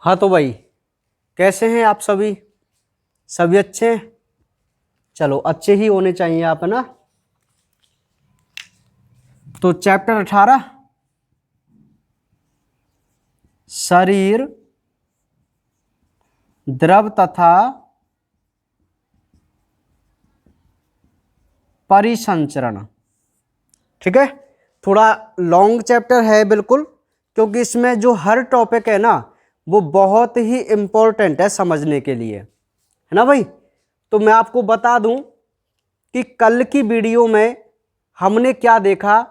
हाँ तो भाई, कैसे हैं आप सभी? सभी अच्छे हैं? चलो, अच्छे ही होने चाहिए आप, है ना। तो चैप्टर 18 शरीर, द्रव तथा परिसंचरण। ठीक है, थोड़ा लॉन्ग चैप्टर है बिल्कुल, क्योंकि इसमें जो हर टॉपिक है ना वो बहुत ही इंपॉर्टेंट है समझने के लिए, है ना भाई। तो मैं आपको बता दूं कि कल की वीडियो में हमने क्या देखा,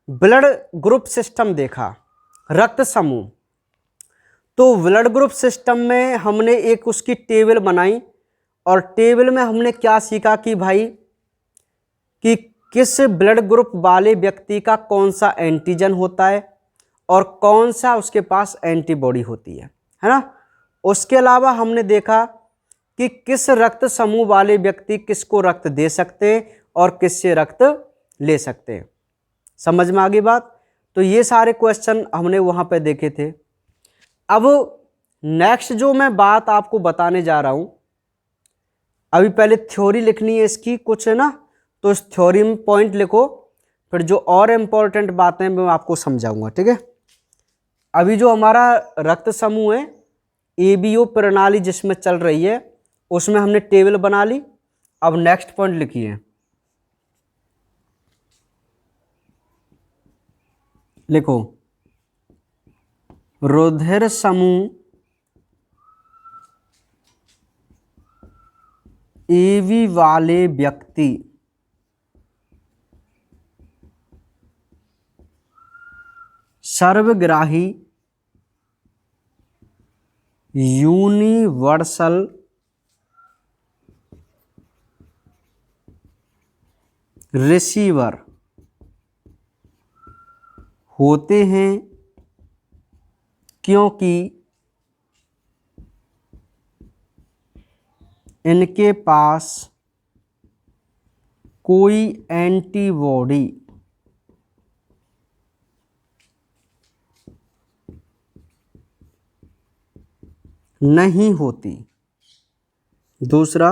ब्लड ग्रुप सिस्टम देखा, रक्त समूह। तो ब्लड ग्रुप सिस्टम में हमने एक उसकी टेबल बनाई, और टेबल में हमने क्या सीखा कि भाई कि किस ब्लड ग्रुप वाले व्यक्ति का कौन सा एंटीजन होता है और कौन सा उसके पास एंटीबॉडी होती है ना। उसके अलावा हमने देखा कि किस रक्त समूह वाले व्यक्ति किसको रक्त दे सकते हैं और किससे रक्त ले सकते हैं। समझ में आ गई बात? तो ये सारे क्वेश्चन हमने वहां पे देखे थे। अब नेक्स्ट जो मैं बात आपको बताने जा रहा हूं, अभी पहले थ्योरी लिखनी है इसकी कुछ, है ना। तो इस थ्योरी में पॉइंट लिखो, फिर जो और इंपॉर्टेंट बातें मैं आपको समझाऊंगा। ठीक है, अभी जो हमारा रक्त समूह है, एबीओ प्रणाली जिसमें चल रही है, उसमें हमने टेबल बना ली। अब नेक्स्ट पॉइंट लिखिए, लिखो रुधिर समूह एबी वाले व्यक्ति सर्वग्राही यूनिवर्सल रिसीवर होते हैं, क्योंकि इनके पास कोई एंटीबॉडी नहीं होती। दूसरा,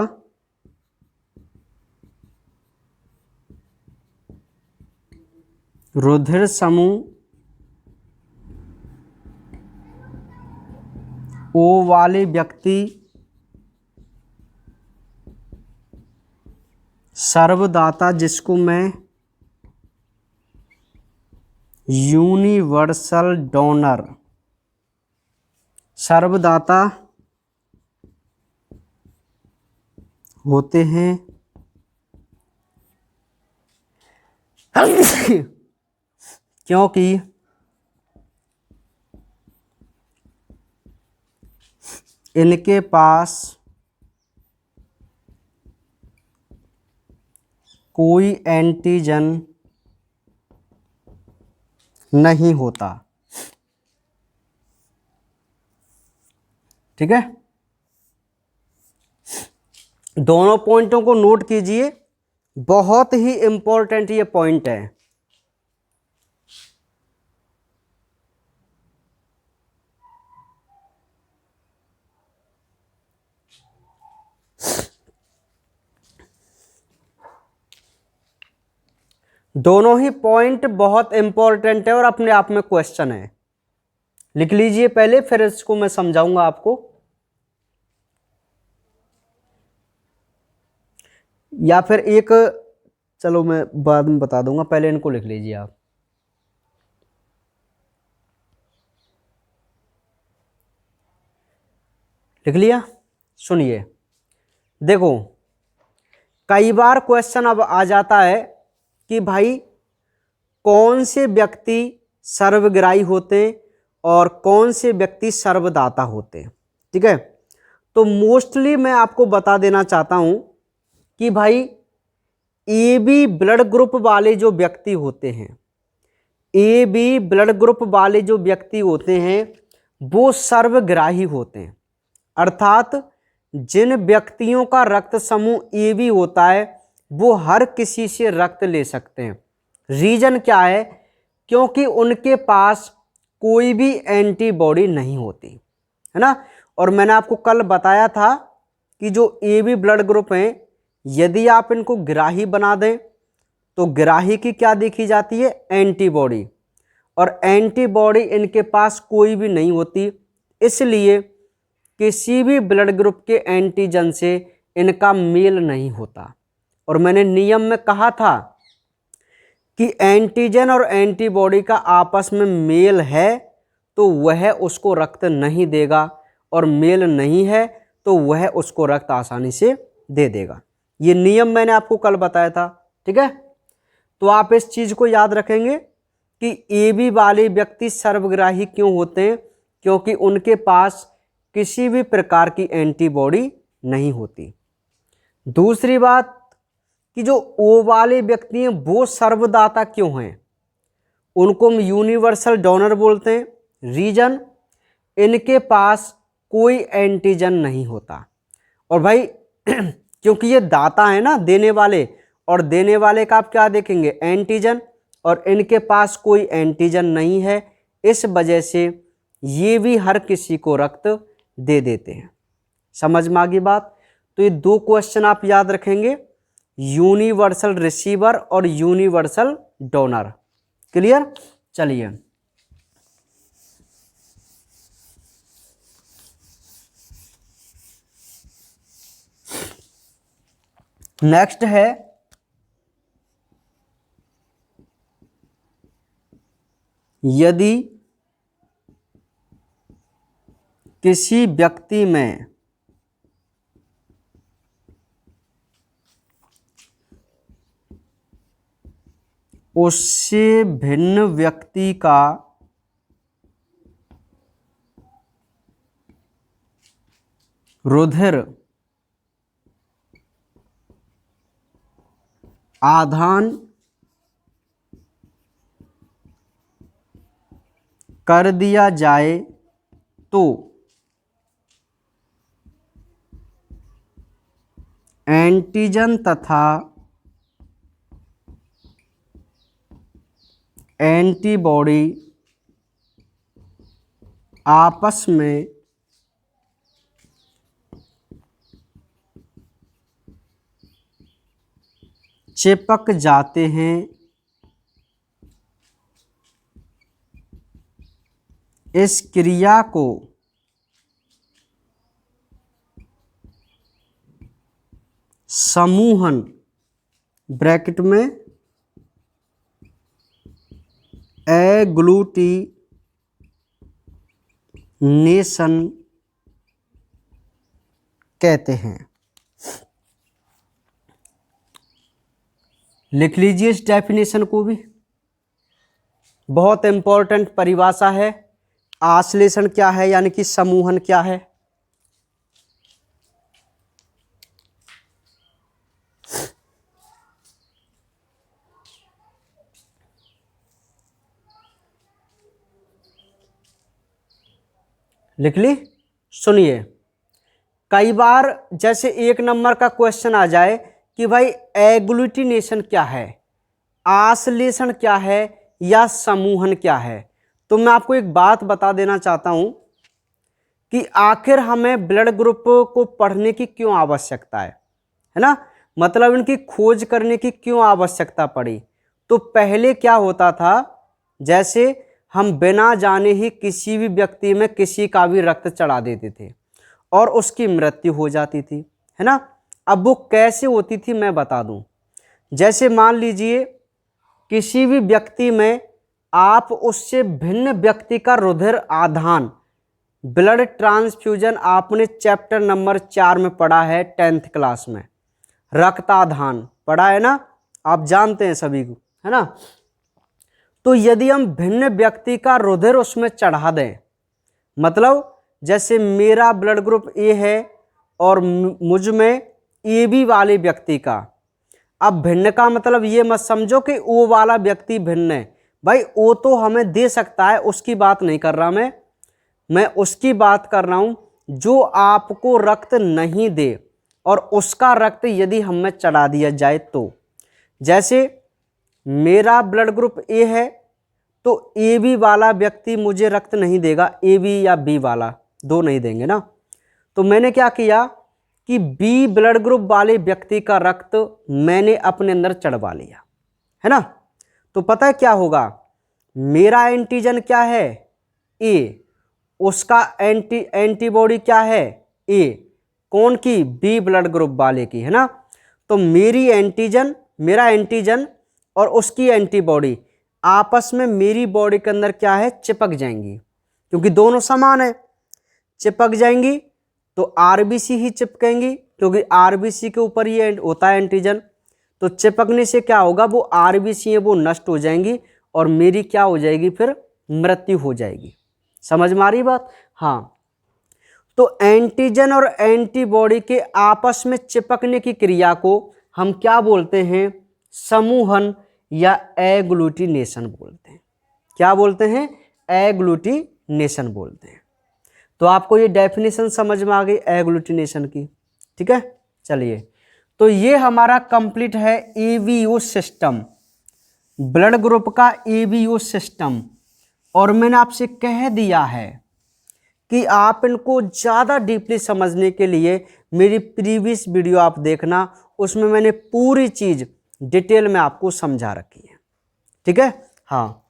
रुधिर समूह ओ वाले व्यक्ति सर्वदाता, जिसको मैं यूनिवर्सल डोनर, सर्वदाता होते हैं, क्योंकि इनके पास कोई एंटीजन नहीं होता। ठीक है, दोनों पॉइंटों को नोट कीजिए, बहुत ही इंपॉर्टेंट ये पॉइंट है। दोनों ही पॉइंट बहुत इंपॉर्टेंट है और अपने आप में क्वेश्चन है। लिख लीजिए पहले, फिर इसको मैं समझाऊंगा आपको, या फिर एक, चलो मैं बाद में बता दूंगा, पहले इनको लिख लीजिए आप। लिख लिया? सुनिए, देखो कई बार क्वेश्चन अब आ जाता है कि भाई कौन से व्यक्ति सर्वग्राही होते हैं और कौन से व्यक्ति सर्वदाता होते हैं। ठीक है, तो मोस्टली मैं आपको बता देना चाहता हूं कि भाई AB ब्लड ग्रुप वाले जो व्यक्ति होते हैं, AB ब्लड ग्रुप वाले जो व्यक्ति होते हैं वो सर्वग्राही होते हैं। अर्थात जिन व्यक्तियों का रक्त समूह AB होता है वो हर किसी से रक्त ले सकते हैं। रीजन क्या है? क्योंकि उनके पास कोई भी एंटीबॉडी नहीं होती। है ना। और मैंने आपको कल बताया था कि जो ए बी ब्लड ग्रुप हैं, यदि आप इनको ग्राही बना दें तो ग्राही की क्या देखी जाती है, एंटीबॉडी, और एंटीबॉडी इनके पास कोई भी नहीं होती, इसलिए किसी भी ब्लड ग्रुप के एंटीजन से इनका मेल नहीं होता। और मैंने नियम में कहा था कि एंटीजन और एंटीबॉडी का आपस में मेल है तो वह उसको रक्त नहीं देगा, और मेल नहीं है तो वह उसको रक्त आसानी से दे देगा। ये नियम मैंने आपको कल बताया था, ठीक है। तो आप इस चीज को याद रखेंगे कि ए बी वाले व्यक्ति सर्वग्राही क्यों होते हैं, क्योंकि उनके पास किसी भी प्रकार की एंटीबॉडी नहीं होती। दूसरी बात कि जो ओ वाले व्यक्ति हैं वो सर्वदाता क्यों हैं, उनको हम यूनिवर्सल डोनर बोलते हैं। रीजन, इनके पास कोई एंटीजन नहीं होता। और भाई क्योंकि ये दाता है ना, देने वाले, और देने वाले का आप क्या देखेंगे, एंटीजन, और इनके पास कोई एंटीजन नहीं है, इस वजह से ये भी हर किसी को रक्त दे देते हैं। समझ में आ गई बात। तो ये दो क्वेश्चन आप याद रखेंगे, यूनिवर्सल रिसीवर और यूनिवर्सल डोनर। क्लियर। चलिए नेक्स्ट है यदि किसी व्यक्ति में उससे भिन्न व्यक्ति का रुधिर आधान कर दिया जाए तो एंटीजन तथा एंटीबॉडी आपस में चिपक जाते हैं। इस क्रिया को समूहन ब्रैकेट में एग्लूटिनेशन कहते हैं। लिख लीजिए इस डेफिनेशन को भी, बहुत इंपॉर्टेंट परिभाषा है। आश्लेषण क्या है, यानी कि समूहन क्या है। लिख ली। सुनिए, कई बार जैसे एक नंबर का क्वेश्चन आ जाए कि भाई एग्लूटिनेशन क्या है, आश्लेषण क्या है, या समूहन क्या है, तो मैं आपको एक बात बता देना चाहता हूं कि आखिर हमें ब्लड ग्रुप को पढ़ने की क्यों आवश्यकता है ना, मतलब इनकी खोज करने की क्यों आवश्यकता पड़ी। तो पहले क्या होता था, जैसे हम बिना जाने ही किसी भी व्यक्ति में किसी का भी रक्त चढ़ा देते थे और उसकी मृत्यु हो जाती थी, है ना। अब वो कैसे होती थी मैं बता दूं। जैसे मान लीजिए किसी भी व्यक्ति में आप उससे भिन्न व्यक्ति का रुधिर आधान, ब्लड ट्रांसफ्यूजन आपने चैप्टर नंबर 4 में पढ़ा है 10th क्लास में, रक्ताधान पढ़ा है ना, आप जानते हैं सभी को, है ना। तो यदि हम भिन्न व्यक्ति का रुधिर उसमें चढ़ा दें, मतलब जैसे मेरा ब्लड ग्रुप ए है और मुझ में ए बी वाले व्यक्ति का, अब भिन्न का मतलब ये मत समझो कि ओ वाला व्यक्ति भिन्न है, भाई ओ तो हमें दे सकता है, उसकी बात नहीं कर रहा मैं उसकी बात कर रहा हूं जो आपको रक्त नहीं दे और उसका रक्त यदि हमें चढ़ा दिया जाए तो। जैसे मेरा ब्लड ग्रुप ए है तो ए बी वाला व्यक्ति मुझे रक्त नहीं देगा, ए बी या बी वाला, 2 नहीं देंगे ना। तो मैंने क्या किया कि बी ब्लड ग्रुप वाले व्यक्ति का रक्त मैंने अपने अंदर चढ़वा लिया, है ना। तो पता है क्या होगा, मेरा एंटीजन क्या है, ए, उसका एंटीबॉडी क्या है, ए, कौन की, बी ब्लड ग्रुप वाले की, है ना। तो मेरा एंटीजन और उसकी एंटीबॉडी आपस में मेरी बॉडी के अंदर क्या है, चिपक जाएंगी, क्योंकि दोनों समान है, चिपक जाएंगी। तो आरबीसी ही चिपकेंगी, क्योंकि आरबीसी के ऊपर ये होता है एंटीजन। तो चिपकने से क्या होगा, वो आरबीसी है वो नष्ट हो जाएंगी और मेरी क्या हो जाएगी, फिर मृत्यु हो जाएगी। समझ में आ रही बात। हाँ, तो एंटीजन और एंटीबॉडी के आपस में चिपकने की क्रिया को हम क्या बोलते हैं, समूहन या एग्लूटिनेशन बोलते हैं। क्या बोलते हैं, एग्लूटिनेशन बोलते हैं। तो आपको ये डेफिनेशन समझ में आ गई एग्लूटिनेशन की, ठीक है। चलिए, तो ये हमारा कंप्लीट है ईवीयू सिस्टम, ब्लड ग्रुप का ईवीयू सिस्टम। और मैंने आपसे कह दिया है कि आप इनको ज़्यादा डीपली समझने के लिए मेरी प्रीवियस वीडियो आप देखना, उसमें मैंने पूरी चीज़ डिटेल में आपको समझा रखी है, ठीक है। हाँ,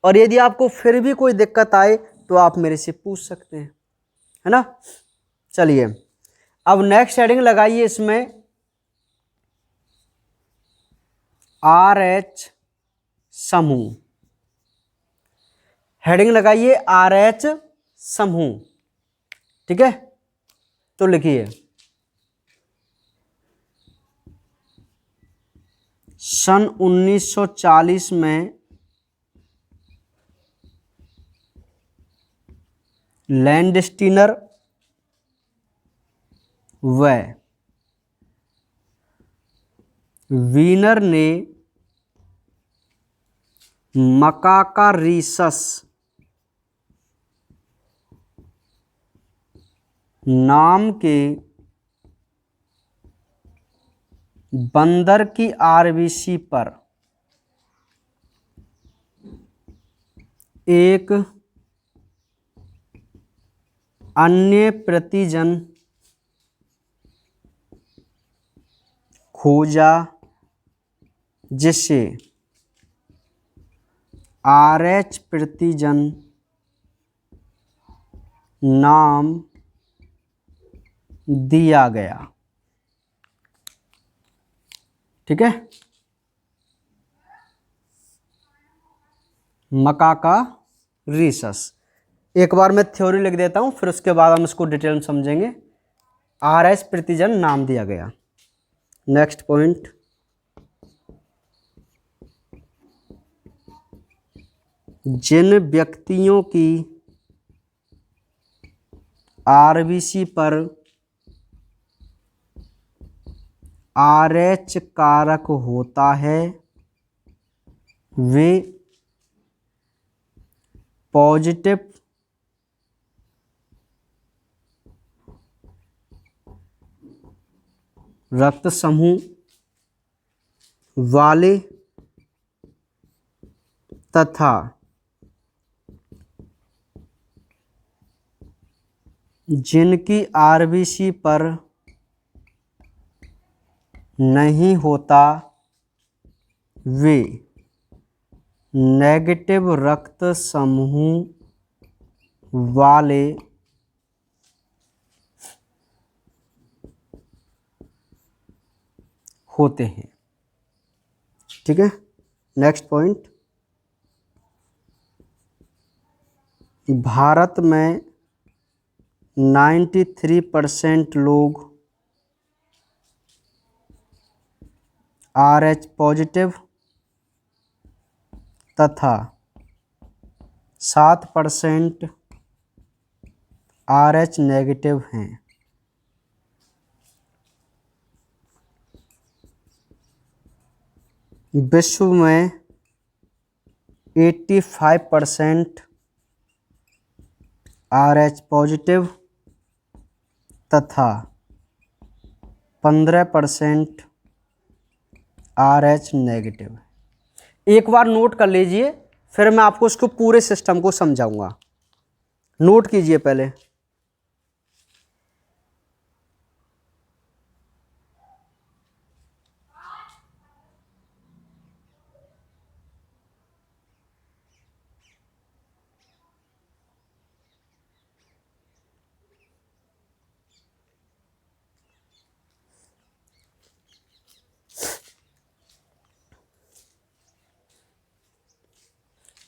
और यदि आपको फिर भी कोई दिक्कत आए तो आप मेरे से पूछ सकते हैं, है ना। चलिए, अब नेक्स्ट हेडिंग लगाइए इसमें, RH समूह। हेडिंग लगाइए RH समूह, ठीक है। तो लिखिए, सन 1940 में लैंडस्टीनर व वीनर ने मकाकारीसस नाम के बंदर की आरबीसी पर एक अन्य प्रतिजन खोजा जिसे RH प्रतिजन नाम दिया गया, ठीक है। मकाकारीसस, एक बार मैं थ्योरी लिख देता हूं, फिर उसके बाद हम इसको डिटेल में समझेंगे। RH प्रतिजन नाम दिया गया। नेक्स्ट पॉइंट, जिन व्यक्तियों की आरबीसी पर RH कारक होता है वे पॉजिटिव रक्त समूह वाले तथा जिनकी आरबीसी पर नहीं होता वे नेगेटिव रक्त समूह वाले होते हैं, ठीक है। नेक्स्ट पॉइंट, भारत में 93% लोग RH पॉजिटिव तथा 7% RH नेगेटिव हैं। विश्व में 85% RH पॉजिटिव तथा 15% RH नेगेटिव। एक बार नोट कर लीजिए, फिर मैं आपको इसको पूरे सिस्टम को समझाऊंगा। नोट कीजिए पहले,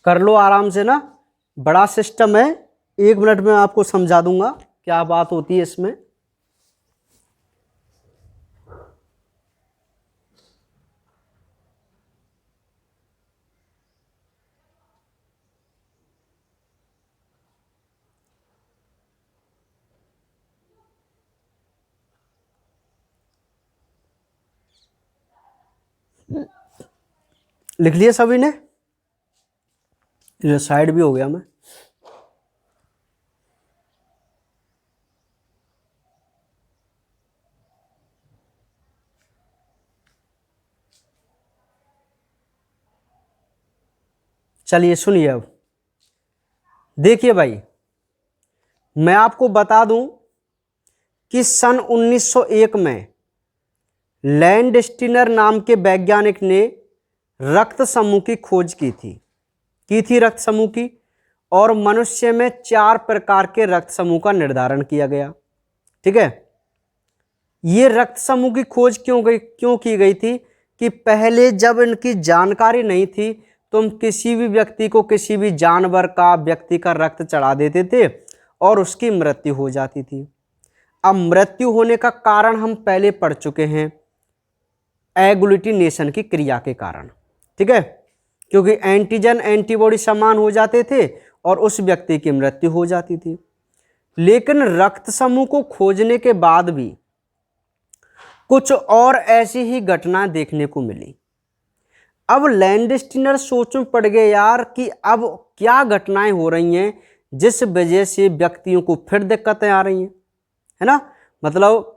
कर लो आराम से ना, बड़ा सिस्टम है, 1 मिनट में आपको समझा दूंगा क्या बात होती है इसमें। लिख लिए सभी ने? साइड भी हो गया मैं। चलिए सुनिए, अब देखिए भाई, मैं आपको बता दूं कि सन 1901 में लैंडस्टीनर नाम के वैज्ञानिक ने रक्त समूह की खोज की थी रक्त समूह की, और मनुष्य में 4 प्रकार के रक्त समूह का निर्धारण किया गया। ठीक है, ये रक्त समूह की खोज क्यों की गई थी कि पहले जब इनकी जानकारी नहीं थी, तुम किसी भी व्यक्ति को, किसी भी जानवर का, व्यक्ति का रक्त चढ़ा देते थे और उसकी मृत्यु हो जाती थी। अब मृत्यु होने का कारण हम पहले पढ़ चुके हैं, एग्लूटिनेशन की क्रिया के कारण। ठीक है, क्योंकि एंटीजन एंटीबॉडी समान हो जाते थे और उस व्यक्ति की मृत्यु हो जाती थी। लेकिन रक्त समूह को खोजने के बाद भी कुछ और ऐसी ही घटना देखने को मिली। अब लैंडस्टीनर सोच में पड़ गए यार कि अब क्या घटनाएं हो रही हैं जिस वजह से व्यक्तियों को फिर दिक्कतें आ रही हैं, है ना। मतलब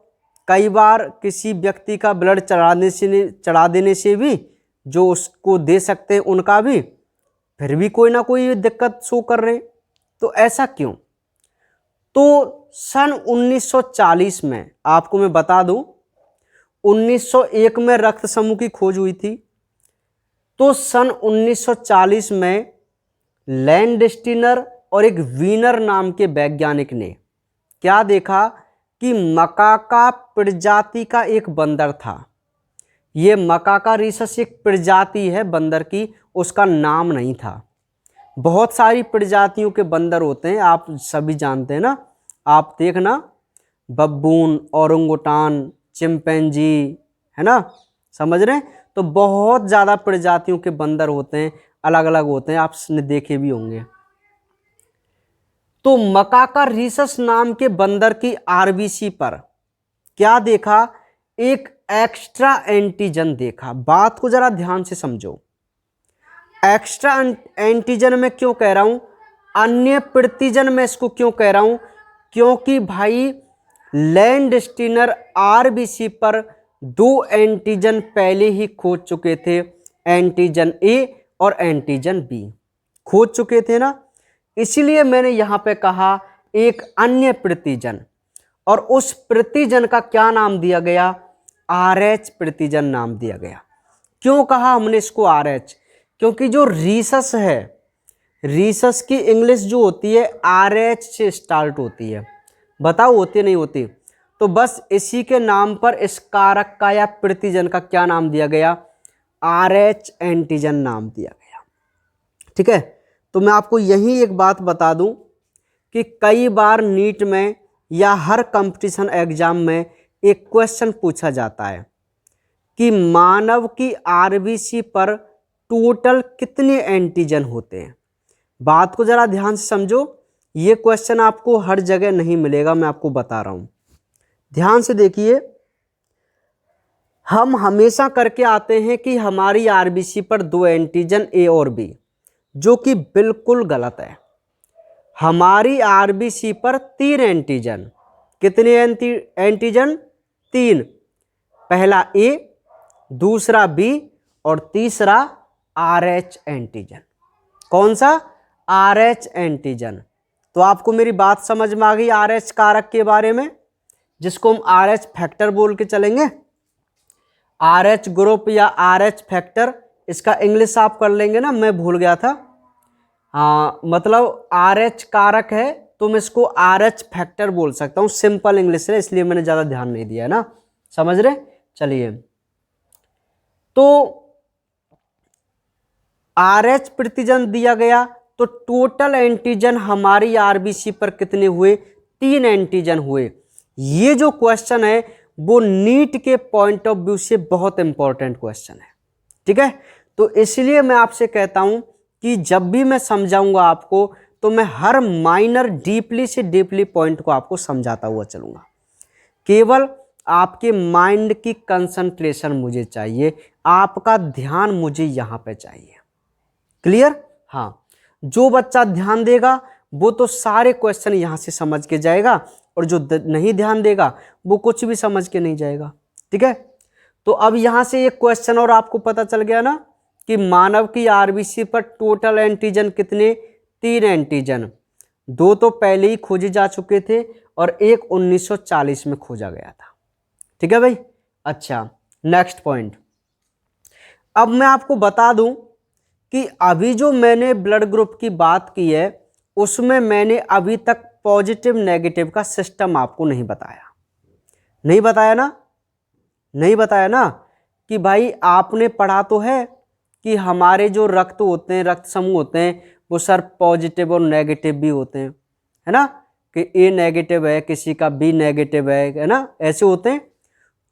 कई बार किसी व्यक्ति का ब्लड चढ़ा देने से भी, जो उसको दे सकते हैं उनका भी, फिर भी कोई ना कोई दिक्कत शो कर रहे। तो ऐसा क्यों? तो सन 1940 में, आपको मैं बता दूं, 1901 में रक्त समूह की खोज हुई थी। तो सन 1940 में लैंडस्टीनर और एक वीनर नाम के वैज्ञानिक ने क्या देखा कि मकाका प्रजाति का एक बंदर था। ये मकाका रीसस एक प्रजाति है बंदर की, उसका नाम नहीं था। बहुत सारी प्रजातियों के बंदर होते हैं, आप सभी जानते हैं ना। आप देखना, बब्बून, ओरंगुटान, चिंपैंजी, है ना, समझ रहे हैं। तो बहुत ज़्यादा प्रजातियों के बंदर होते हैं, अलग अलग होते हैं, आपने देखे भी होंगे। तो मकाका रीसस नाम के बंदर की आरबीसी पर क्या देखा? एक एक्स्ट्रा एंटीजन देखा। बात को जरा ध्यान से समझो। एक्स्ट्रा एंटीजन में क्यों कह रहा हूं, अन्य प्रतिजन में इसको क्यों कह रहा हूं? क्योंकि भाई लैंडस्टीनर आरबीसी पर 2 एंटीजन पहले ही खोज चुके थे, एंटीजन ए और एंटीजन बी खोज चुके थे ना। इसीलिए मैंने यहां पे कहा एक अन्य प्रतिजन, और उस प्रतिजन का क्या नाम दिया गया? RH प्रतिजन नाम दिया गया। क्यों कहा हमने इसको RH? क्योंकि जो रीसस है, रीसस की इंग्लिश जो होती है RH से स्टार्ट होती है। बताओ होती नहीं होती? तो बस इसी के नाम पर इस कारक का या प्रतिजन का क्या नाम दिया गया? RH एंटीजन नाम दिया गया। ठीक है, तो मैं आपको यही एक बात बता दूं कि कई बार नीट में या हर कंपटीशन एग्जाम में एक क्वेश्चन पूछा जाता है कि मानव की आरबीसी पर टोटल कितने एंटीजन होते हैं। बात को जरा ध्यान से समझो, ये क्वेश्चन आपको हर जगह नहीं मिलेगा, मैं आपको बता रहा हूं। ध्यान से देखिए, हम हमेशा करके आते हैं कि हमारी आरबीसी पर 2 एंटीजन ए और बी, जो कि बिल्कुल गलत है। हमारी आरबीसी पर 3 एंटीजन। कितने एंटीजन? 3। पहला ए, दूसरा बी और तीसरा RH एंटीजन। कौन सा? RH antigen. तो आपको मेरी बात समझ में आ गई RH कारक के बारे में, जिसको हम RH फैक्टर बोल के चलेंगे। RH ग्रुप या RH फैक्टर, इसका इंग्लिश आप कर लेंगे ना, मैं भूल गया था। मतलब RH कारक है, तो मैं इसको RH फैक्टर बोल सकता हूँ। सिंपल इंग्लिश है, इसलिए मैंने ज़्यादा ध्यान नहीं दिया है ना, समझ रहे। चलिए, तो RH प्रतिजन दिया गया तो टोटल एंटीजन हमारी आरबीसी पर कितने हुए, 3 एंटीजन हुए। ये जो क्वेश्चन है वो नीट के पॉइंट ऑफ व्यू से बहुत इंपॉर्टेंट क्वेश्चन है, ठीक है। तो इसलिए मैं आपसे कहता हूं कि जब भी मैं समझाऊंगा आपको तो मैं हर माइनर डीपली से डीपली पॉइंट को आपको समझाता हुआ चलूंगा। केवल आपके माइंड की कंसंट्रेशन मुझे चाहिए, आपका ध्यान मुझे यहां पे चाहिए। क्लियर? हाँ, जो बच्चा ध्यान देगा वो तो सारे क्वेश्चन यहां से समझ के जाएगा, और जो नहीं ध्यान देगा वो कुछ भी समझ के नहीं जाएगा, ठीक है। तो अब यहां से एक क्वेश्चन और आपको पता चल गया ना कि मानव की आरबीसी पर टोटल एंटीजन कितने, 3 एंटीजन। 2 तो पहले ही खोजे जा चुके थे और एक 1940 में खोजा गया था, ठीक है भाई। अच्छा, नेक्स्ट पॉइंट। अब मैं आपको बता दूं कि अभी जो मैंने ब्लड ग्रुप की बात की है उसमें मैंने अभी तक पॉजिटिव नेगेटिव का सिस्टम आपको नहीं बताया। नहीं बताया ना? नहीं बताया ना कि भाई आपने पढ़ा तो है कि हमारे जो रक्त होते हैं, रक्त समूह होते हैं, वो सर पॉजिटिव और नेगेटिव भी होते हैं, है ना, कि ए नेगेटिव है, किसी का बी नेगेटिव है ना, ऐसे होते हैं।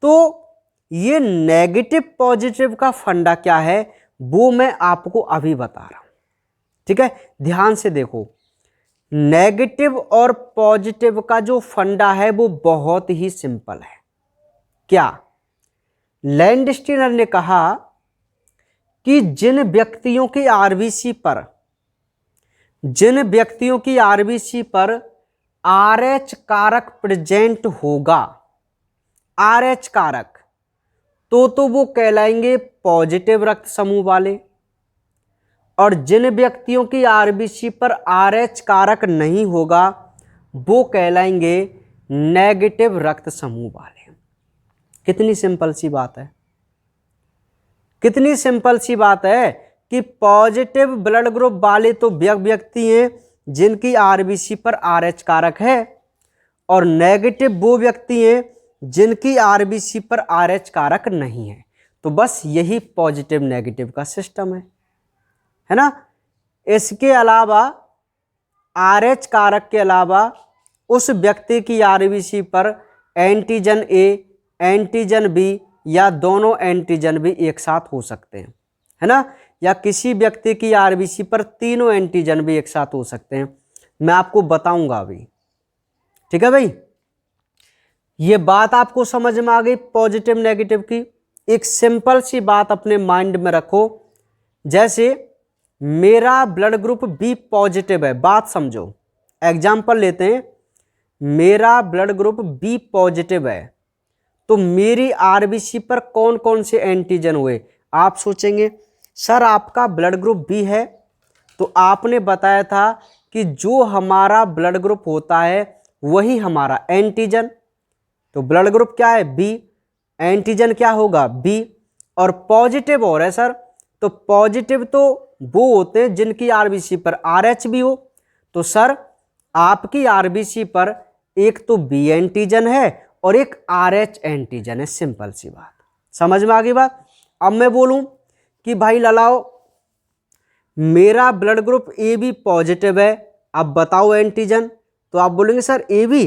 तो ये नेगेटिव पॉजिटिव का फंडा क्या है वो मैं आपको अभी बता रहा हूं, ठीक है। ध्यान से देखो, नेगेटिव और पॉजिटिव का जो फंडा है वो बहुत ही सिंपल है। क्या? लैंडस्टीनर ने कहा कि जिन व्यक्तियों की आरबीसी पर RH कारक प्रेजेंट होगा, RH कारक, तो वो कहलाएंगे पॉजिटिव रक्त समूह वाले, और जिन व्यक्तियों की आरबीसी पर RH कारक नहीं होगा वो कहलाएंगे नेगेटिव रक्त समूह वाले। कितनी सिंपल सी बात है, कितनी सिंपल सी बात है कि पॉजिटिव ब्लड ग्रुप वाले तो व्यक्ति हैं जिनकी आरबीसी पर RH कारक है, और नेगेटिव वो व्यक्ति हैं जिनकी आरबीसी पर RH कारक नहीं है। तो बस यही पॉजिटिव नेगेटिव का सिस्टम है ना। इसके अलावा RH कारक के अलावा उस व्यक्ति की आरबीसी पर एंटीजन ए, एंटीजन बी या दोनों एंटीजन भी एक साथ हो सकते हैं, है ना, या किसी व्यक्ति की आरबीसी पर तीनों एंटीजन भी एक साथ हो सकते हैं। मैं आपको बताऊंगा अभी, ठीक है भाई। ये बात आपको समझ में आ गई पॉजिटिव नेगेटिव की। एक सिंपल सी बात अपने माइंड में रखो, जैसे मेरा ब्लड ग्रुप बी पॉजिटिव है, बात समझो। एग्जाम्पल लेते हैं, मेरा ब्लड ग्रुप बी पॉजिटिव है तो मेरी आरबीसी पर कौन कौन से एंटीजन हुए। आप सोचेंगे सर आपका ब्लड ग्रुप बी है, तो आपने बताया था कि जो हमारा ब्लड ग्रुप होता है वही हमारा एंटीजन, तो ब्लड ग्रुप क्या है बी, एंटीजन क्या होगा बी, और पॉजिटिव हो रहा है सर, तो पॉजिटिव तो वो होते हैं जिनकी आरबीसी पर RH भी हो, तो सर आपकी आरबीसी पर एक तो बी एंटीजन है और एक RH एंटीजन है। सिंपल सी बात, समझ में आ गई बात। अब मैं बोलूं कि भाई ललाओ मेरा blood group A B positive है, अब बताओ एंटीजन, तो आप बोलेंगे सर ए बी,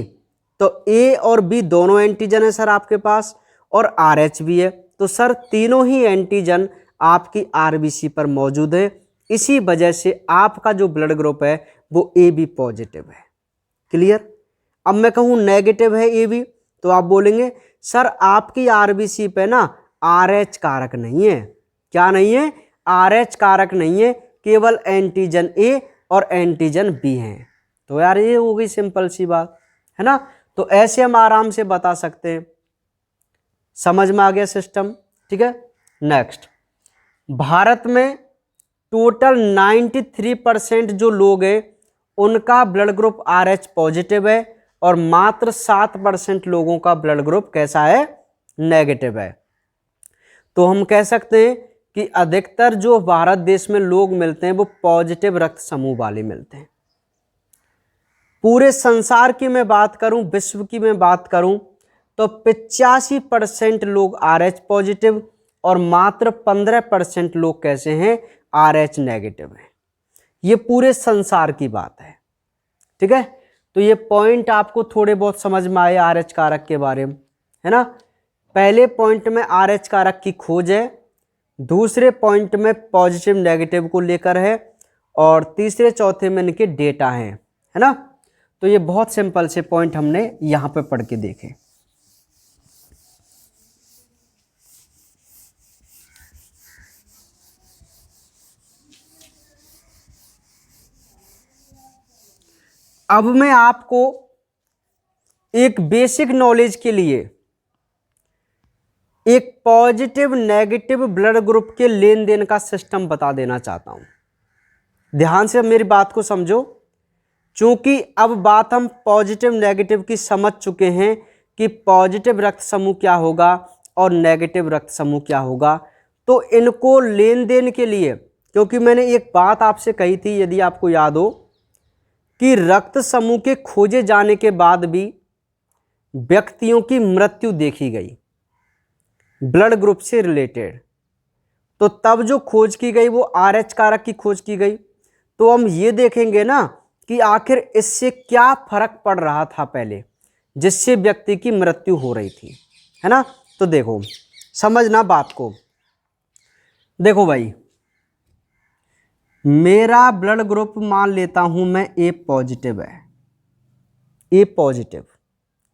तो ए और बी दोनों एंटीजन है सर आपके पास, और RH भी है, तो सर तीनों ही एंटीजन आपकी आरबीसी पर मौजूद है। इसी वजह से आपका जो ब्लड ग्रुप है वो ए बी पॉजिटिव है। क्लियर? अब मैं कहूँ नेगेटिव है ए बी, तो आप बोलेंगे सर आपकी आरबीसी पे ना RH कारक नहीं है। क्या नहीं है? RH कारक नहीं है, केवल एंटीजन ए और एंटीजन बी हैं। तो यार ये हो गई सिंपल सी बात, है ना। तो ऐसे हम आराम से बता सकते हैं। समझ में आ गया सिस्टम, ठीक है। नेक्स्ट, भारत में टोटल 93% जो लोग हैं उनका ब्लड ग्रुप RH पॉजिटिव है, और मात्र 7% लोगों का ब्लड ग्रुप कैसा है? नेगेटिव है। तो हम कह सकते हैं कि अधिकतर जो भारत देश में लोग मिलते हैं वो पॉजिटिव रक्त समूह वाले मिलते हैं। पूरे संसार की मैं बात करूं, विश्व की मैं बात करूं, तो 85% लोग RH पॉजिटिव और मात्र 15% लोग कैसे हैं? RH नेगेटिव है। ये पूरे संसार की बात है, ठीक है। तो ये पॉइंट आपको थोड़े बहुत समझ में आए RH कारक के बारे में, है ना। पहले पॉइंट में RH कारक की खोज है, दूसरे पॉइंट में पॉजिटिव नेगेटिव को लेकर है, और तीसरे चौथे में इनके डेटा हैं, है ना। तो ये बहुत सिंपल से पॉइंट हमने यहां पे पढ़ के देखे। अब मैं आपको एक बेसिक नॉलेज के लिए एक पॉजिटिव नेगेटिव ब्लड ग्रुप के लेन देन का सिस्टम बता देना चाहता हूं। ध्यान से मेरी बात को समझो, क्योंकि अब बात हम पॉजिटिव नेगेटिव की समझ चुके हैं कि पॉजिटिव रक्त समूह क्या होगा और नेगेटिव रक्त समूह क्या होगा। तो इनको लेन देन के लिए, क्योंकि मैंने एक बात आपसे कही थी, यदि आपको याद हो, कि रक्त समूह के खोजे जाने के बाद भी व्यक्तियों की मृत्यु देखी गई ब्लड ग्रुप से रिलेटेड। तो तब जो खोज की गई वो RH कारक की खोज की गई। तो हम ये देखेंगे ना कि आखिर इससे क्या फर्क पड़ रहा था पहले, जिससे व्यक्ति की मृत्यु हो रही थी, है ना। तो देखो, समझना बात को। देखो भाई, मेरा ब्लड ग्रुप मान लेता हूं मैं A पॉजिटिव है, A पॉजिटिव,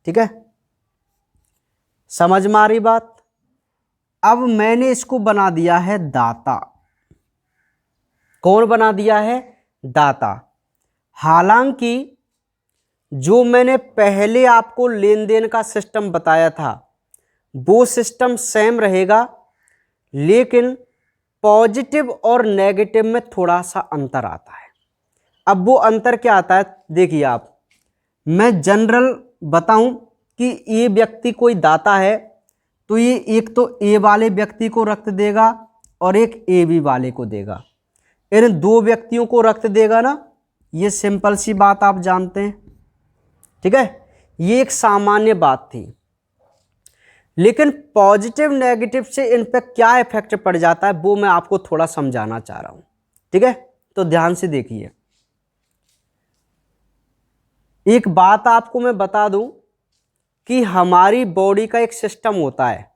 ठीक है। समझ में आ रही बात। अब मैंने इसको बना दिया है दाता। कौन बना दिया है? दाता। हालांकि जो मैंने पहले आपको लेन देन का सिस्टम बताया था वो सिस्टम सेम रहेगा, लेकिन पॉजिटिव और नेगेटिव में थोड़ा सा अंतर आता है। अब वो अंतर क्या आता है, देखिए आप, मैं जनरल बताऊं कि ये व्यक्ति कोई दाता है तो ये एक तो ए वाले व्यक्ति को रक्त देगा और एक AB वाले को देगा। इन दो व्यक्तियों को रक्त देगा ना, ये सिंपल सी बात आप जानते हैं, ठीक है। ये एक सामान्य बात थी। लेकिन पॉजिटिव नेगेटिव से इन पर क्या इफेक्ट पड़ जाता है वो मैं आपको थोड़ा समझाना चाह रहा हूं, ठीक है। तो ध्यान से देखिए, एक बात आपको मैं बता दूं कि हमारी बॉडी का एक सिस्टम होता है,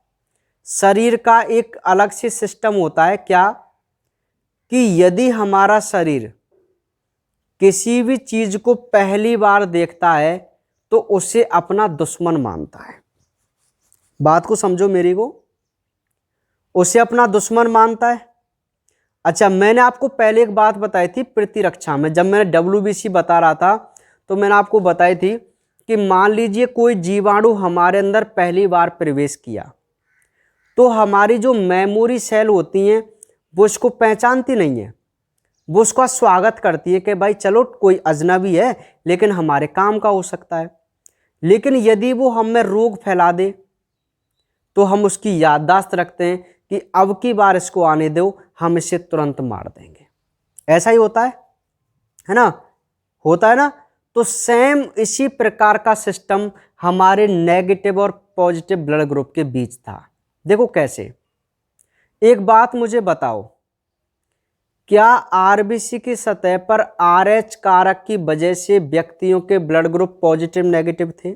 शरीर का एक अलग से सिस्टम होता है। क्या? कि यदि हमारा शरीर किसी भी चीज को पहली बार देखता है तो उसे अपना दुश्मन मानता है। बात को समझो मेरी को, उसे अपना दुश्मन मानता है। अच्छा, मैंने आपको पहले एक बात बताई थी प्रतिरक्षा में, जब मैंने WBC बता रहा था तो मैंने आपको बताई थी कि मान लीजिए कोई जीवाणु हमारे अंदर पहली बार प्रवेश किया तो हमारी जो मेमोरी सेल होती हैं वो इसको पहचानती नहीं है, वो उसका स्वागत करती है कि भाई चलो कोई अजनबी है लेकिन हमारे काम का हो सकता है। लेकिन यदि वो हम में रोग फैला दे तो हम उसकी याददाश्त रखते हैं कि अब की बार इसको आने दो, हम इसे तुरंत मार देंगे। ऐसा ही होता है ना, होता है ना। तो सेम इसी प्रकार का सिस्टम हमारे नेगेटिव और पॉजिटिव ब्लड ग्रुप के बीच था। देखो कैसे, एक बात मुझे बताओ, क्या RBC की सतह पर RH कारक की वजह से व्यक्तियों के ब्लड ग्रुप पॉजिटिव नेगेटिव थे?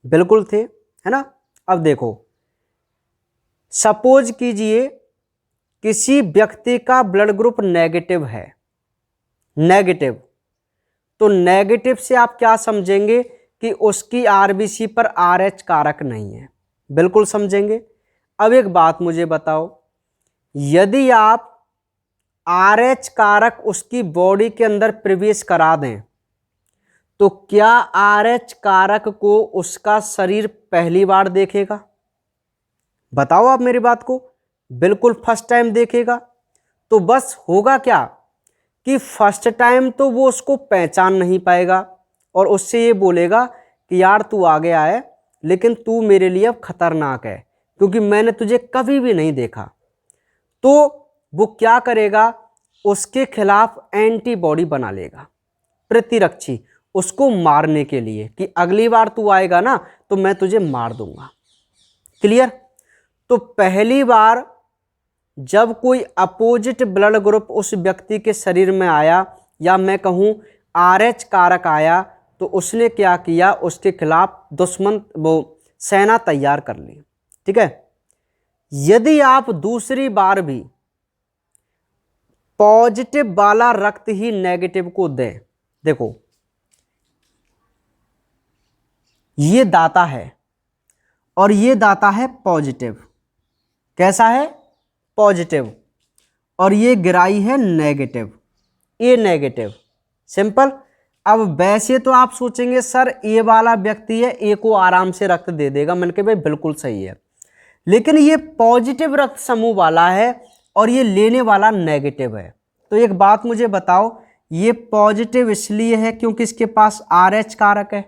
बिल्कुल थे, है ना। अब देखो, सपोज कीजिए किसी व्यक्ति का ब्लड ग्रुप नेगेटिव है, नेगेटिव, तो नेगेटिव से आप क्या समझेंगे कि उसकी RBC पर RH कारक नहीं है, बिल्कुल समझेंगे। अब एक बात मुझे बताओ, यदि आप RH कारक उसकी बॉडी के अंदर प्रवेश करा दें तो क्या RH कारक को उसका शरीर पहली बार देखेगा? बताओ आप मेरी बात को। बिल्कुल फर्स्ट टाइम देखेगा। तो बस होगा क्या कि फर्स्ट टाइम तो वो उसको पहचान नहीं पाएगा और उससे ये बोलेगा कि यार तू आ गया है लेकिन तू मेरे लिए अब खतरनाक है क्योंकि मैंने तुझे कभी भी नहीं देखा। तो वो क्या करेगा, उसके खिलाफ एंटीबॉडी बना लेगा, प्रतिरक्षी, उसको मारने के लिए कि अगली बार तू आएगा ना तो मैं तुझे मार दूंगा। क्लियर? तो पहली बार जब कोई अपोजिट ब्लड ग्रुप उस व्यक्ति के शरीर में आया, या मैं कहूँ RH कारक आया, तो उसने क्या किया, उसके खिलाफ दुश्मन वो सेना तैयार कर ली। ठीक है। यदि आप दूसरी बार भी पॉजिटिव वाला रक्त ही नेगेटिव को दें, देखो ये दाता है और ये दाता है पॉजिटिव, कैसा है, पॉजिटिव, और ये गिराई है नेगेटिव, ए नेगेटिव, सिंपल। अब वैसे तो आप सोचेंगे सर ए वाला व्यक्ति है, ए को आराम से रक्त दे देगा, मैंने कहा भाई बिल्कुल सही है, लेकिन ये पॉजिटिव रक्त समूह वाला है और ये लेने वाला नेगेटिव है। तो एक बात मुझे बताओ, ये पॉजिटिव इसलिए है क्योंकि इसके पास RH कारक है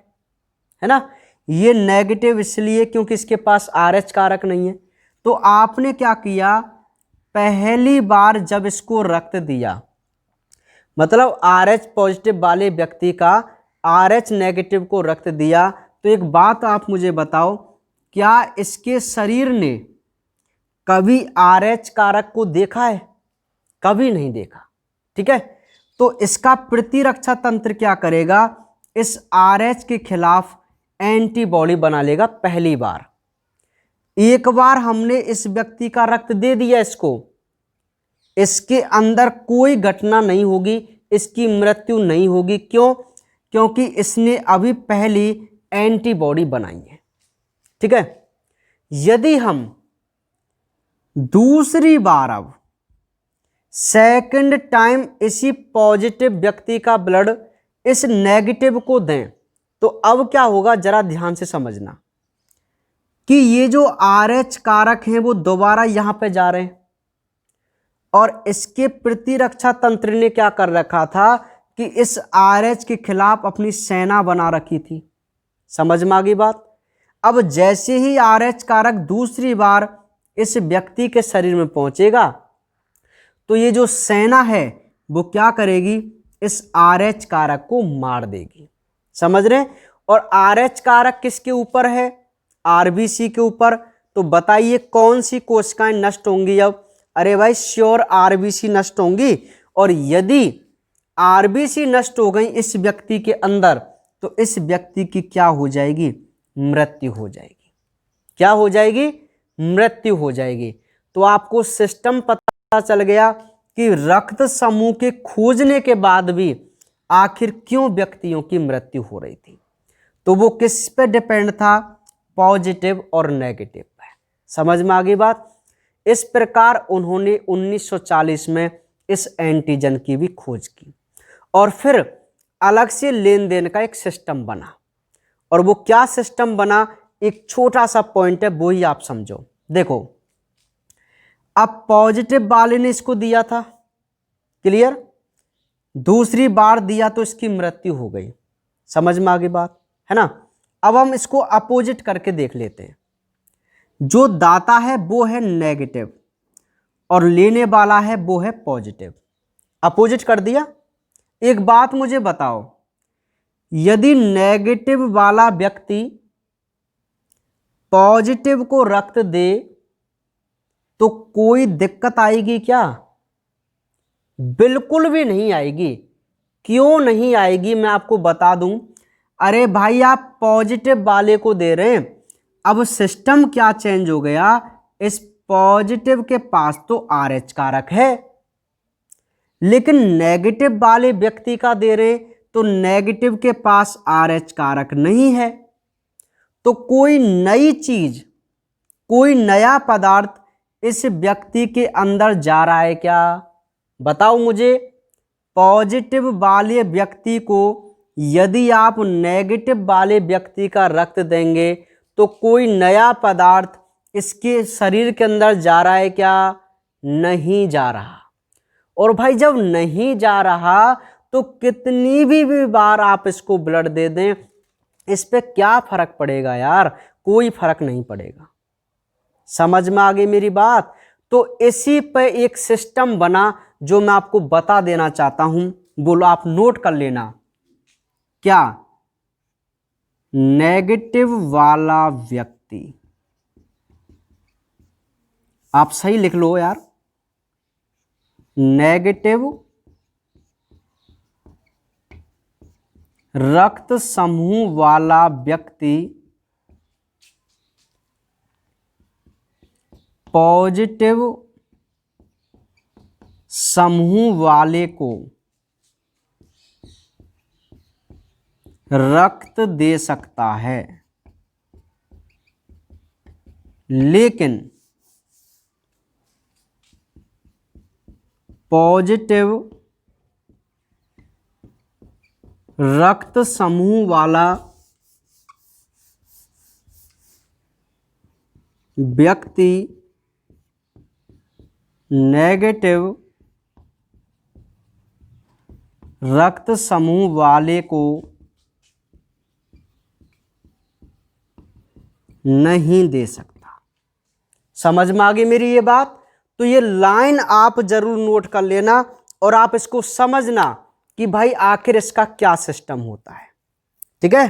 ना, ये नेगेटिव इसलिए क्योंकि इसके पास RH कारक नहीं है। तो आपने क्या किया, पहली बार जब इसको रक्त दिया, मतलब RH पॉजिटिव वाले व्यक्ति का RH नेगेटिव को रक्त दिया, तो एक बात आप मुझे बताओ, क्या इसके शरीर ने कभी RH कारक को देखा है, कभी नहीं देखा। ठीक है। तो इसका प्रतिरक्षा तंत्र क्या करेगा, इस RH के खिलाफ एंटीबॉडी बना लेगा। पहली बार, एक बार हमने इस व्यक्ति का रक्त दे दिया इसको, इसके अंदर कोई घटना नहीं होगी, इसकी मृत्यु नहीं होगी। क्यों? क्योंकि इसने अभी पहली एंटीबॉडी बनाई है। ठीक है। यदि हम दूसरी बार अब सेकंड टाइम इसी पॉजिटिव व्यक्ति का ब्लड इस नेगेटिव को दें, तो अब क्या होगा, जरा ध्यान से समझना कि ये जो RH कारक हैं वो दोबारा यहां पे जा रहे हैं, और इसके प्रतिरक्षा तंत्र ने क्या कर रखा था कि इस RH के खिलाफ अपनी सेना बना रखी थी। समझ में आ गई बात। अब जैसे ही RH कारक दूसरी बार इस व्यक्ति के शरीर में पहुंचेगा, तो ये जो सेना है वो क्या करेगी, इस RH कारक को मार देगी। समझ रहे हैं। और RH कारक किसके ऊपर है, RBC के ऊपर। तो बताइए कौन सी कोशिकाएं नष्ट होंगी अब, अरे भाई श्योर RBC नष्ट होंगी। और यदि RBC नष्ट हो गई इस व्यक्ति के अंदर, तो इस व्यक्ति की क्या हो जाएगी, मृत्यु हो जाएगी। क्या हो जाएगी, मृत्यु हो जाएगी। तो आपको सिस्टम पता चल गया कि रक्त समूह के खोजने के बाद भी आखिर क्यों व्यक्तियों की मृत्यु हो रही थी। तो वो किस पे डिपेंड था, पॉजिटिव और नेगेटिव पे। समझ में आ गई बात। इस प्रकार उन्होंने 1940 में इस एंटीजन की भी खोज की, और फिर अलग से लेन देन का एक सिस्टम बना। और वो क्या सिस्टम बना, एक छोटा सा पॉइंट है, वो ही आप समझो। देखो, अब पॉजिटिव वाले ने इसको दिया था, क्लियर, दूसरी बार दिया तो इसकी मृत्यु हो गई। समझ में आ गई बात, है ना। अब हम इसको अपोजिट करके देख लेते हैं। जो दाता है वो है नेगेटिव और लेने वाला है वो है पॉजिटिव। अपोजिट कर दिया। एक बात मुझे बताओ, यदि नेगेटिव वाला व्यक्ति पॉजिटिव को रक्त दे तो कोई दिक्कत आएगी क्या? बिल्कुल भी नहीं आएगी। क्यों नहीं आएगी, मैं आपको बता दूं। अरे भाई, आप पॉजिटिव वाले को दे रहे हैं, अब सिस्टम क्या चेंज हो गया, इस पॉजिटिव के पास तो RH कारक है, लेकिन नेगेटिव वाले व्यक्ति का दे रहे तो नेगेटिव के पास RH कारक नहीं है। तो कोई नई चीज, कोई नया पदार्थ इस व्यक्ति के अंदर जा रहा है क्या? बताओ मुझे। पॉजिटिव वाले व्यक्ति को यदि आप नेगेटिव वाले व्यक्ति का रक्त देंगे तो कोई नया पदार्थ इसके शरीर के अंदर जा रहा है क्या? नहीं जा रहा। और भाई जब नहीं जा रहा तो कितनी भी बार आप इसको ब्लड दे दें, इस पे क्या फर्क पड़ेगा यार? कोई फर्क नहीं पड़ेगा। समझ में आ गई मेरी बात। तो इसी पे एक सिस्टम बना जो मैं आपको बता देना चाहता हूं, बोलो आप नोट कर लेना। क्या? नेगेटिव वाला व्यक्ति, आप सही लिख लो यार, नेगेटिव रक्त समूह वाला व्यक्ति पॉजिटिव समूह वाले को रक्त दे सकता है, लेकिन पॉजिटिव रक्त समूह वाला व्यक्ति नेगेटिव रक्त समूह वाले को नहीं दे सकता। समझ में आ गई मेरी ये बात? तो ये लाइन आप जरूर नोट कर लेना और आप इसको समझना कि भाई आखिर इसका क्या सिस्टम होता है। ठीक है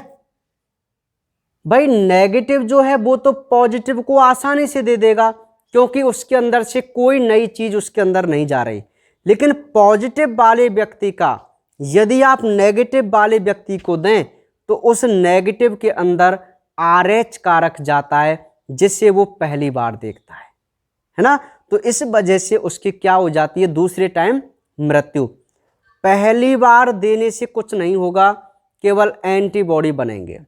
भाई, नेगेटिव जो है वो तो पॉजिटिव को आसानी से दे देगा क्योंकि उसके अंदर से कोई नई चीज उसके अंदर नहीं जा रही, लेकिन पॉजिटिव वाले व्यक्ति का यदि आप नेगेटिव वाले व्यक्ति को दें तो उस नेगेटिव के अंदर RH कारक जाता है जिससे वो पहली बार देखता है ना। तो इस वजह से उसकी क्या हो जाती है, दूसरे टाइम मृत्यु। पहली बार देने से कुछ नहीं होगा, केवल एंटीबॉडी बनेंगे,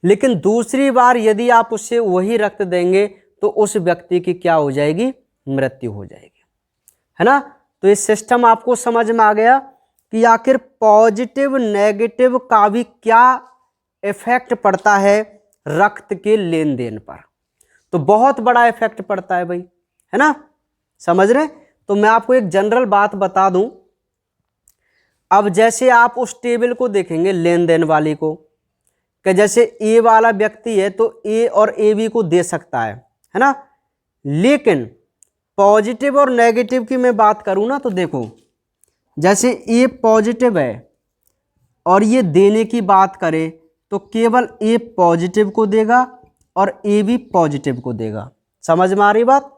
लेकिन दूसरी बार यदि आप उससे वही रक्त देंगे तो उस व्यक्ति की क्या हो जाएगी, मृत्यु हो जाएगी, है ना। तो ये सिस्टम आपको समझ में आ गया कि आखिर पॉजिटिव नेगेटिव का भी क्या इफेक्ट पड़ता है रक्त के लेन देन पर। तो बहुत बड़ा इफेक्ट पड़ता है भाई, है ना, समझ रहे। तो मैं आपको एक जनरल बात बता दूं। अब जैसे आप उस टेबल को देखेंगे लेन देन वाली को, कि जैसे ए वाला व्यक्ति है तो ए और ए बी को दे सकता है ना, लेकिन पॉजिटिव और नेगेटिव की मैं बात करूं ना तो देखो, जैसे ए पॉजिटिव है और ये देने की बात करें तो केवल ए पॉजिटिव को देगा और ए बी पॉजिटिव को देगा। समझ में आ रही बात?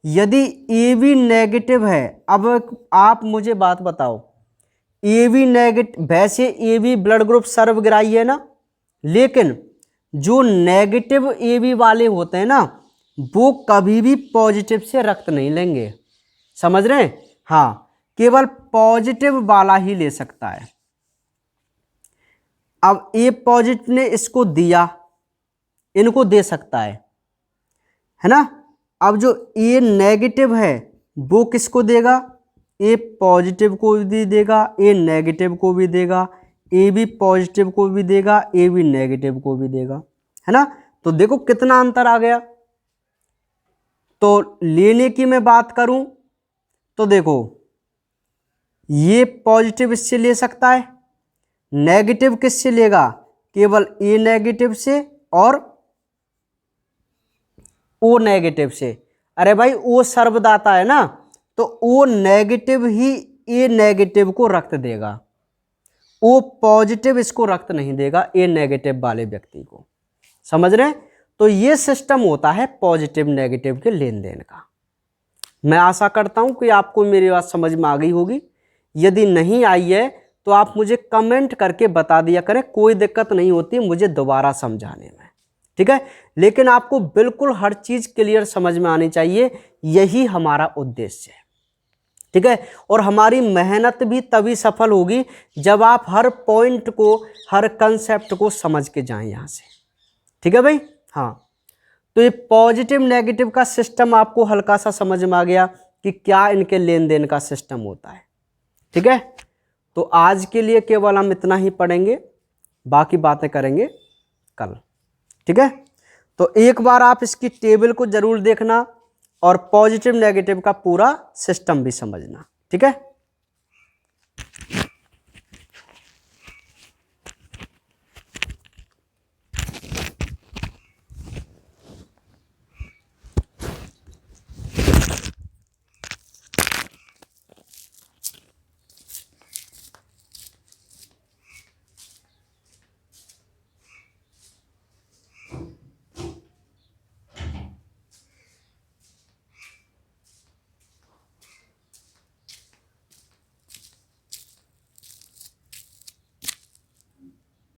यदि ए बी नेगेटिव है, अब आप मुझे बात बताओ, ए बी नेगेटिव, वैसे ए बी ब्लड ग्रुप सर्वग्राही है ना, लेकिन जो नेगेटिव ए बी वाले होते हैं ना वो कभी भी पॉजिटिव से रक्त नहीं लेंगे। समझ रहे हैं? हाँ, केवल पॉजिटिव वाला ही ले सकता है। अब ए पॉजिटिव ने इसको दिया, इनको दे सकता है ना। अब जो ए नेगेटिव है वो किसको देगा, ए पॉजिटिव को भी देगा, ए नेगेटिव को भी देगा, ए बी पॉजिटिव को भी देगा, ए बी नेगेटिव को भी देगा, है ना। तो देखो कितना अंतर आ गया। तो लेने की मैं बात करूं तो देखो, ये पॉजिटिव इससे ले सकता है, नेगेटिव किससे लेगा, केवल ए नेगेटिव से और ओ नेगेटिव से। अरे भाई ओ सर्वदाता है ना, तो ओ नेगेटिव ही ए नेगेटिव को रक्त देगा, ओ पॉजिटिव इसको रक्त नहीं देगा, ए नेगेटिव वाले व्यक्ति को। समझ रहे हैं? तो ये सिस्टम होता है पॉजिटिव नेगेटिव के लेन देन का। मैं आशा करता हूं कि आपको मेरी बात समझ में आ गई होगी। यदि नहीं आई है तो आप मुझे कमेंट करके बता दिया करें, कोई दिक्कत नहीं होती मुझे दोबारा समझाने में, ठीक है। लेकिन आपको बिल्कुल हर चीज क्लियर समझ में आनी चाहिए, यही हमारा उद्देश्य है, ठीक है। और हमारी मेहनत भी तभी सफल होगी जब आप हर पॉइंट को, हर कंसेप्ट को समझ के जाएं यहाँ से, ठीक है भाई। हाँ, तो ये पॉजिटिव नेगेटिव का सिस्टम आपको हल्का सा समझ में आ गया कि क्या इनके लेन देन का सिस्टम होता है, ठीक है। तो आज के लिए केवल हम इतना ही पढ़ेंगे, बाकी बातें करेंगे कल, ठीक है। तो एक बार आप इसकी टेबल को जरूर देखना और पॉजिटिव नेगेटिव का पूरा सिस्टम भी समझना, ठीक है।